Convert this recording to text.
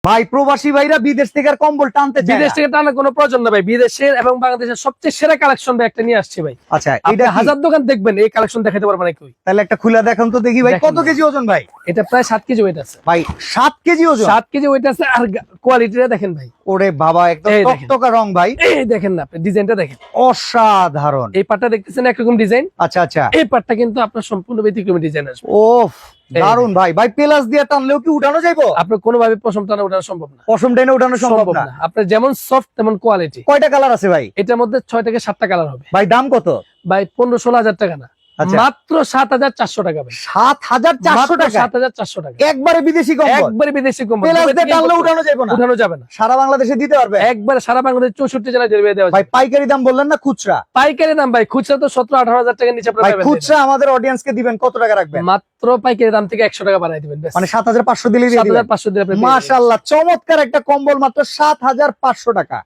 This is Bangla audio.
ভাই প্রবাসী ভাইরা বিদেশ থেকে আর কম্বল টানতে চায় বিদেশ না। থেকে টানার কোনো প্রয়োজন না ভাই, বিদেশের এবং বাংলাদেশের সবচেয়ে সেরা কালেকশন ভাই একটা নিয়ে আসছে ভাই। আচ্ছা আপনি এটা হাজার দোকান দেখবেন এই কালেকশন দেখাতে পারবেন না কেউ। তাহলে একটা খুলে দেখান তো দেখি ভাই, দেখেন কত ভাই। কেজি ওজন ভাই? এটা প্রায় 7 কেজি ওয়েট আছে। ভাই 7 কেজি ওজন? 7 কেজি ওয়েট আছে। আর কোয়ালিটিটা দেখেন ভাই, ওরে বাবা, একদম এই দেখেন। টকটকা রং ভাই, এই দেখেন না, আপনি ডিজাইনটা দেখেন। অসাধারণ। এই পাটটা দেখতেছেন একরকম ডিজাইন, আচ্ছা আচ্ছা, এই পাটটা কিন্তু আপনার সম্পূর্ণ ব্যতিক্রমী ডিজাইন আসবে। ওফ দারুন ভাই। ভাই প্লাস দিয়ে টানলেও কি উঠানো যাইবো? আপনার কোনোভাবে পশম টানা ওঠানো সম্ভব না। পশম টেনে উঠানো সম্ভব না। আপনার যেমন সফট তেমন কোয়ালিটি। কয়টা কালার আছে ভাই? এটার মধ্যে 6 থেকে 7টা কালার হবে ভাই দাম কত? ভাই 15-16 হাজার টাকা না, আচ্ছা। মাত্র 7,400 টাকা ভাই। 7,400 টাকা? 7,400 টাকা, একবারে বিদেশি কম্বল, একবারে বিদেশি কম্বল। প্লাস দিয়ে টানলে উঠানো যাইবো না? উঠানো যাবে না। সারা বাংলাদেশে দিতে পারবে? একবারে সারা বাংলাদেশ 64 জেলায় ডেলিভারি দেওয়া ভাই যায়। পাইকারি দাম বললেন না খুচরা? পাইকারি দাম ভাই, খুচরা তো 17-18 হাজার টাকার নিচে আপনারা ভাই পাবেন। খুচরা আমাদের অডিয়েন্স কে দিবেন কত টাকা রাখবেন? মাত্র পাইকারি দাম থেকে 100 টাকা বাড়াই দিবেন, মানে 7,500 দিলেই দিয়ে দিবেন? 7,500 দিয়ে আপনি পেয়ে যাবেন। মাশাআল্লাহ, চমৎকার একটা কম্বল, মাত্র 7,500 টাকা।